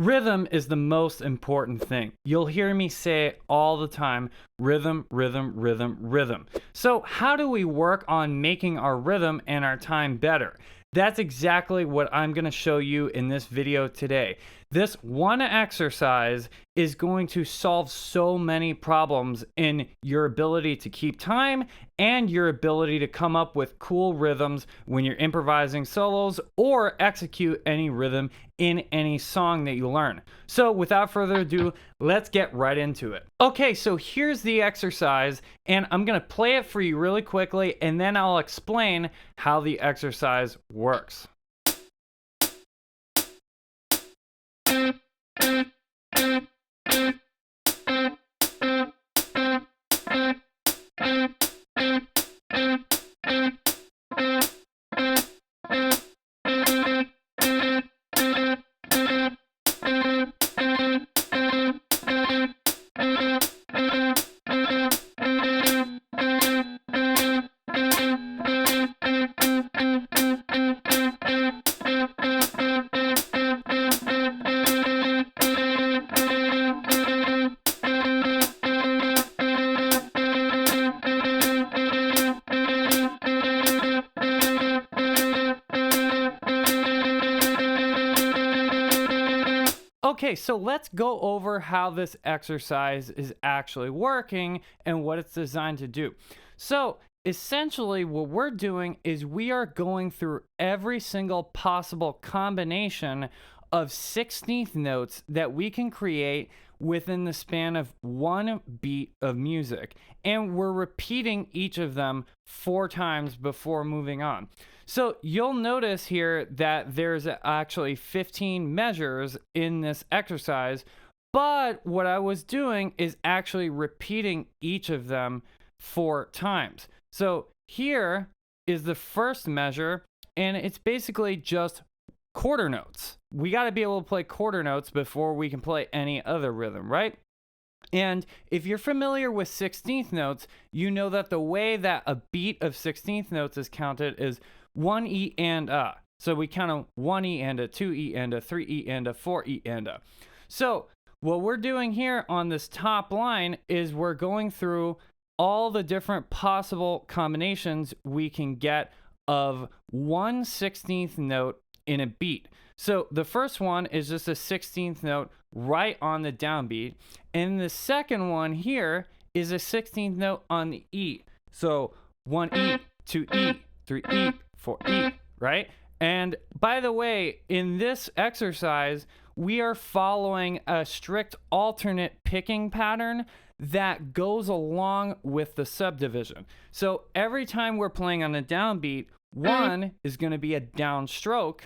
Rhythm is the most important thing. You'll hear me say it all the time, rhythm, rhythm, rhythm, rhythm. So how do we work on making our rhythm and our time better? That's exactly what I'm going to show you in this video today. This one exercise is going to solve so many problems in your ability to keep time and your ability to come up with cool rhythms when you're improvising solos or execute any rhythm in any song that you learn. So without further ado, let's get right into it. Okay, so here's the exercise, and I'm going to play it for you really quickly, and then I'll explain how the exercise works. Okay, so let's go over how this exercise is actually working and what it's designed to do. So essentially what we're doing is we are going through every single possible combination of 16th notes that we can create within the span of one beat of music. And we're repeating each of them 4 times before moving on. So you'll notice here that there's actually 15 measures in this exercise, but what I was doing is actually repeating each of them 4 times. So here is the first measure, and it's basically just quarter notes. We got to be able to play quarter notes before we can play any other rhythm, right? And if you're familiar with 16th notes, you know that the way that a beat of 16th notes is counted is 1 E and A. So we count on 1 E and A, 2 E and A, 3 E and A, 4 E and A. So what we're doing here on this top line is we're going through all the different possible combinations we can get of 1/16th note in a beat. So the first one is just a 16th note right on the downbeat. And the second one here is a 16th note on the E. So 1 E, 2 E, 3 E, 4 E, right? And by the way, in this exercise, we are following a strict alternate picking pattern that goes along with the subdivision. So every time we're playing on a downbeat, 1 is going to be a downstroke.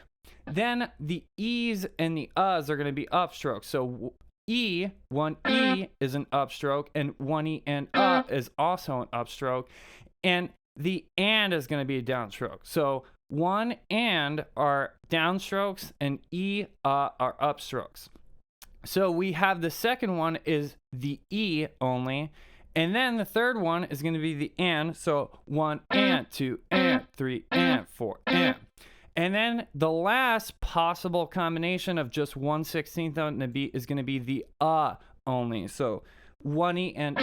Then the E's and the U's are going to be upstrokes. So E, 1 E is an upstroke, and 1 E and is also an upstroke. And the and is going to be a downstroke. So 1 and are downstrokes, and E are upstrokes. So we have the second one is the E only. And then the third one is going to be the and. So 1 and, 2 and, 3 and, 4 and. And then the last possible combination of just 1/16th note in a beat is going to be the only. So 1 E and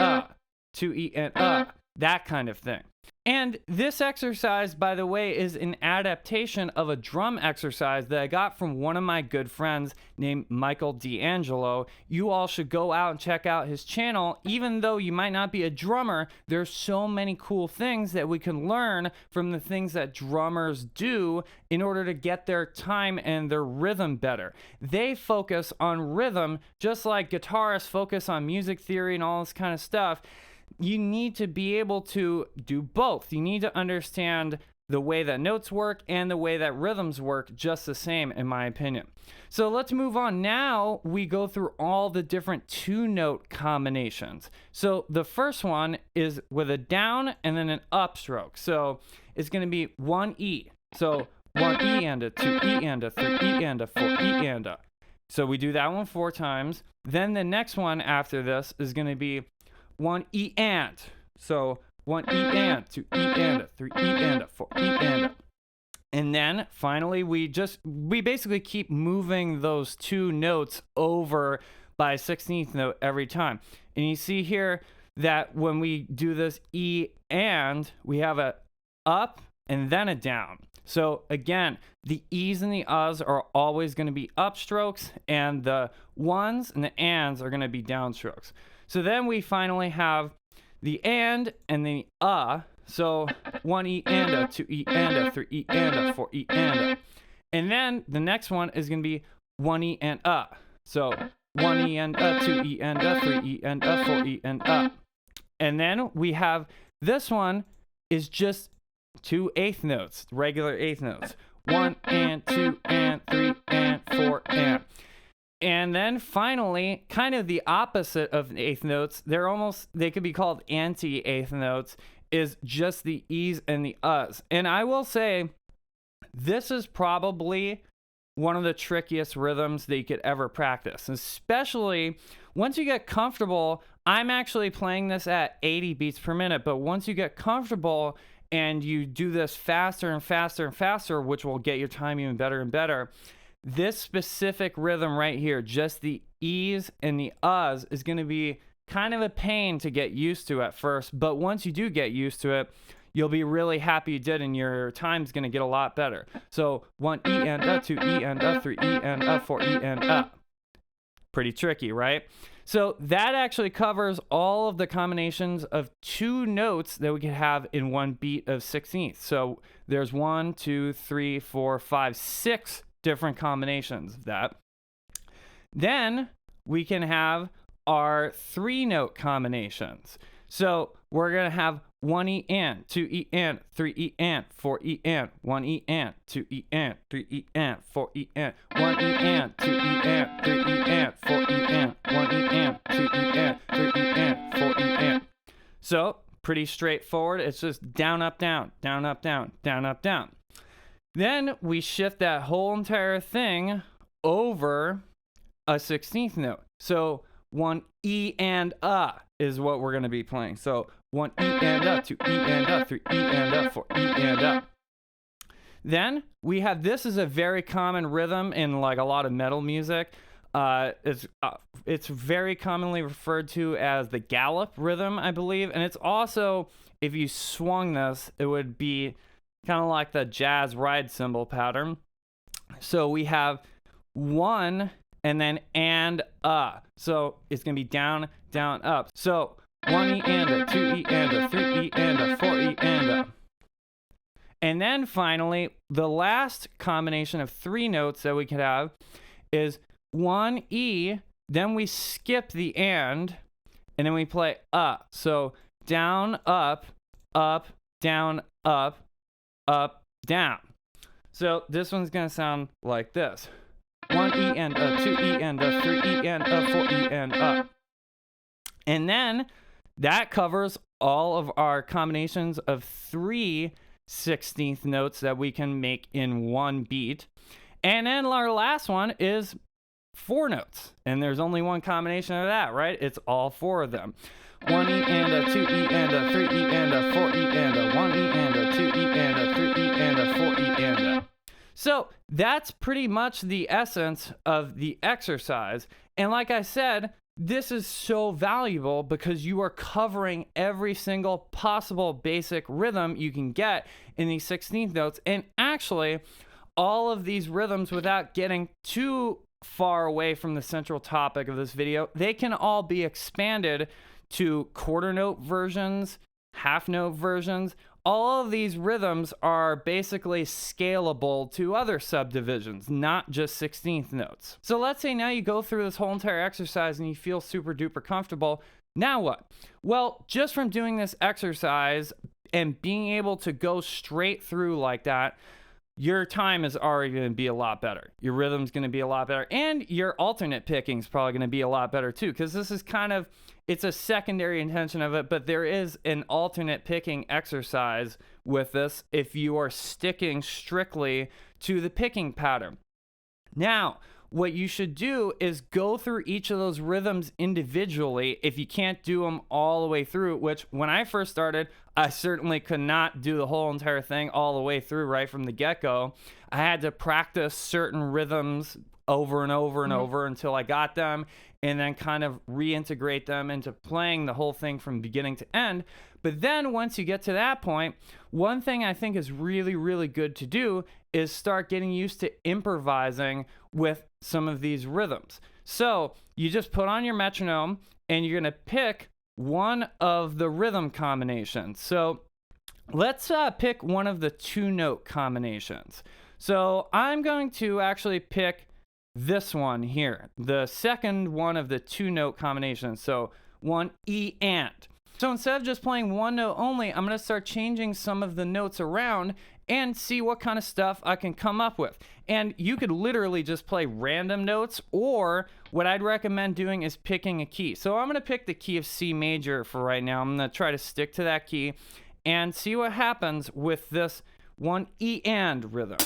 2 E and that kind of thing. And this exercise, by the way, is an adaptation of a drum exercise that I got from one of my good friends named Michael D'Angelo. You all should go out and check out his channel. Even though you might not be a drummer, there's so many cool things that we can learn from the things that drummers do in order to get their time and their rhythm better. They focus on rhythm just like guitarists focus on music theory and all this kind of stuff. You need to be able to do both. You need to understand the way that notes work and the way that rhythms work just the same, in my opinion. So let's move on. Now we go through all the different 2-note combinations. So the first one is with a down and then an upstroke. So it's going to be 1 E. So 1 E and a, 2 E and a, 3 E and a, 4 E and a. So we do that one 4 times. Then the next one after this is going to be 1 E and. So 1 E and, 2 E and, 3 E and, 4 E and. And then finally, we basically keep moving those two notes over by a 16th note every time. And you see here that when we do this E and, we have a up and then a down. So again, the E's and the U's are always going to be upstrokes, and the ones and the ands are going to be downstrokes. So then we finally have the and the So 1 E and a, 2 E and a, 3 E and a, 4 E and a. And then the next one is going to be 1 E and a. So 1 E and a, 2 E and a, 3 E and a, 4 E and a. And then we have this one is just 2 eighth notes, regular eighth notes. 1 and 2 and 3 and 4 and. And then finally, kind of the opposite of eighth notes, they could be called anti-eighth notes, is just the E's and the U's. And I will say, this is probably one of the trickiest rhythms that you could ever practice, especially once you get comfortable. I'm actually playing this at 80 beats per minute, but once you get comfortable and you do this faster and faster and faster, which will get your time even better and better, this specific rhythm right here, just the E's and the U's, is going to be kind of a pain to get used to at first, but once you do get used to it, you'll be really happy you did, and your time's going to get a lot better. So 1 E and a, 2 E and a, 3 E and a, 4 E and a. Pretty tricky, right? So that actually covers all of the combinations of 2 notes that we could have in one beat of 16th. So there's 1, 2, 3, 4, 5, 6 different combinations of that. Then we can have our 3-note combinations. So we're going to have 1 E and, 2 E and, 3 E and, 4 E and, 1 E and, 2 E and, 3 E and, 4 E and, 1 E and, 2 E and, 3 E and, 4 E and, 1 E and, 2 E and, 3 E and, 4 E and. So pretty straightforward. It's just down, up, down, down, up, down, down, up, down. Then we shift that whole entire thing over a 16th note. So 1 E and a is what we're going to be playing. So 1 E and a, 2 E and a, 3 E and a, 4 E and a. Then we have, this is a very common rhythm in like a lot of metal music. It's very commonly referred to as the gallop rhythm, I believe. And it's also, if you swung this, it would be kind of like the jazz ride cymbal pattern. So we have 1 and then and a. So it's going to be down, down, up. So 1 E and a, 2 E and a, 3 E and a, 4 E and a. And then finally, the last combination of 3 notes that we could have is 1 E, then we skip the and then we play up. So down, up, down, up, down. So this one's going to sound like this. 1 E and a, 2 E and a, 3 E and a, 4 E and a. And then that covers all of our combinations of 3 16th notes that we can make in one beat. And then our last one is 4 notes. And there's only one combination of that, right? It's all 4 of them. 1 E and a, 2 E and a, 3 E and a, 4 E and a, 1 E and a, 2 E and a, 3 E and a, 4 E and a. So that's pretty much the essence of the exercise. And like I said, this is so valuable because you are covering every single possible basic rhythm you can get in these 16th notes. And actually, all of these rhythms, without getting too far away from the central topic of this video, they can all be expanded to quarter note versions, half note versions. All of these rhythms are basically scalable to other subdivisions, not just 16th notes. So let's say now you go through this whole entire exercise and you feel super duper comfortable. Now what? Well, just from doing this exercise and being able to go straight through like that, your time is already going to be a lot better. Your rhythm's going to be a lot better. And your alternate picking is probably going to be a lot better too, because this is kind of, it's a secondary intention of it, but there is an alternate picking exercise with this if you are sticking strictly to the picking pattern. Now, what you should do is go through each of those rhythms individually if you can't do them all the way through, which when I first started, I certainly could not do the whole entire thing all the way through right from the get-go. I had to practice certain rhythms over and over and over until I got them, and then kind of reintegrate them into playing the whole thing from beginning to end. But then once you get to that point, one thing I think is really, really good to do is start getting used to improvising with some of these rhythms. So you just put on your metronome and you're going to pick one of the rhythm combinations. So let's pick one of the 2-note combinations. So I'm going to actually pick this one here, the second one of the 2-note combinations. So one E and. So instead of just playing one note only, I'm going to start changing some of the notes around and see what kind of stuff I can come up with. And you could literally just play random notes, or what I'd recommend doing is picking a key. So I'm going to pick the key of C major for right now. I'm going to try to stick to that key and see what happens with this one E and rhythm.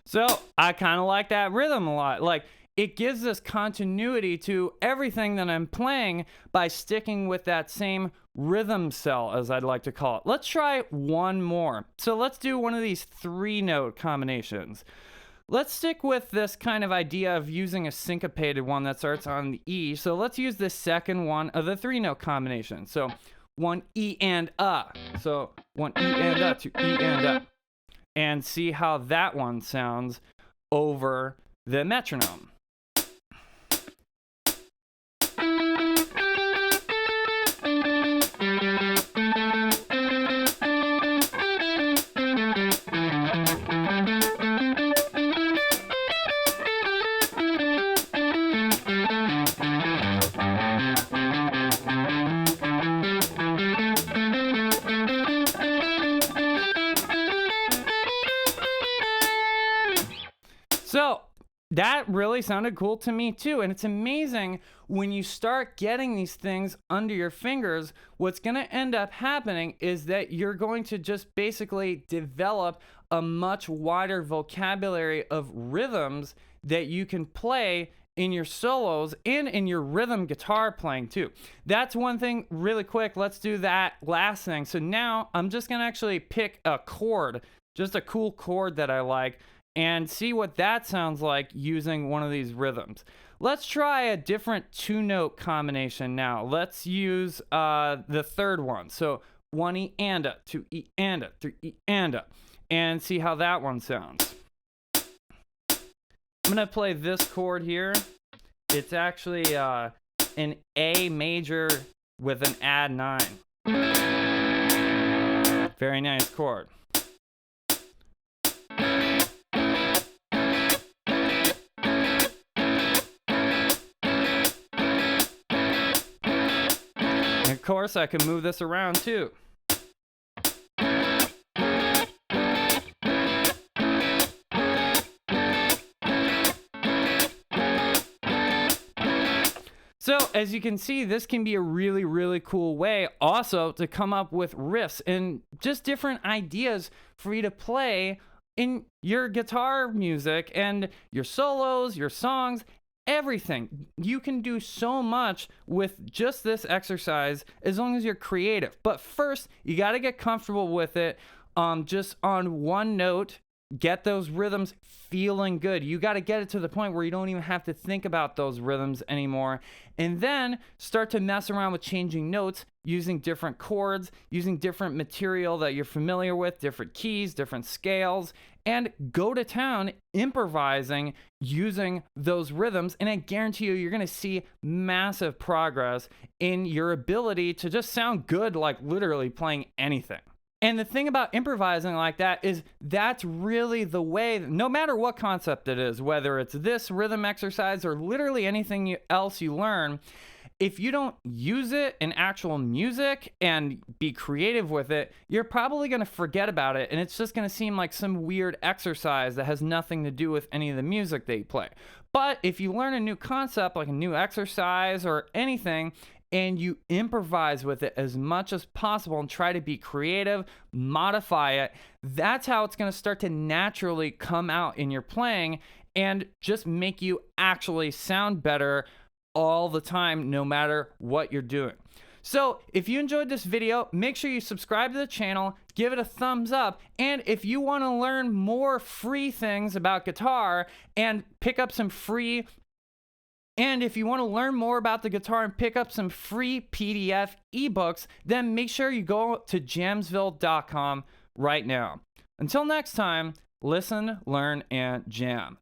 So I kind of like that rhythm a lot. Like, it gives this continuity to everything that I'm playing by sticking with that same rhythm cell, as I'd like to call it. Let's try one more. So let's do one of these 3-note combinations. Let's stick with this kind of idea of using a syncopated one that starts on the E. So let's use the second one of the 3-note combination. So one E and A. So one E and A to E and A. And see how that one sounds over the metronome. So that really sounded cool to me too. And it's amazing when you start getting these things under your fingers, what's going to end up happening is that you're going to just basically develop a much wider vocabulary of rhythms that you can play in your solos and in your rhythm guitar playing too. That's one thing really quick. Let's do that last thing. So now I'm just going to actually pick a chord, just a cool chord that I like, and see what that sounds like using one of these rhythms. Let's try a different 2-note combination now. Let's use the third one. So one E and A, 2 E and A, 3 E and A, and see how that one sounds. I'm gonna play this chord here. It's actually an A major with an add 9. Very nice chord. Of course, I can move this around too. So as you can see, this can be a really, really cool way also to come up with riffs and just different ideas for you to play in your guitar music and your solos, your songs, everything. You can do so much with just this exercise as long as you're creative. But first, you got to get comfortable with it just on one note. Get those rhythms feeling good. You got to get it to the point where you don't even have to think about those rhythms anymore. And then start to mess around with changing notes, using different chords, using different material that you're familiar with, different keys, different scales, and go to town improvising using those rhythms. And I guarantee you, you're going to see massive progress in your ability to just sound good, like literally playing anything. And the thing about improvising like that is that's really the way, no matter what concept it is, whether it's this rhythm exercise or literally anything else you learn, if you don't use it in actual music and be creative with it, you're probably going to forget about it. And it's just going to seem like some weird exercise that has nothing to do with any of the music that you play. But if you learn a new concept, like a new exercise or anything, and you improvise with it as much as possible and try to be creative, modify it, that's how it's going to start to naturally come out in your playing and just make you actually sound better all the time, no matter what you're doing. So if you enjoyed this video, make sure you subscribe to the channel, give it a thumbs up, and if you want to learn more free things about guitar and pick up some free And if you want to learn more about the guitar and pick up some free PDF ebooks, then make sure you go to jamsville.com right now. Until next time, listen, learn, and jam.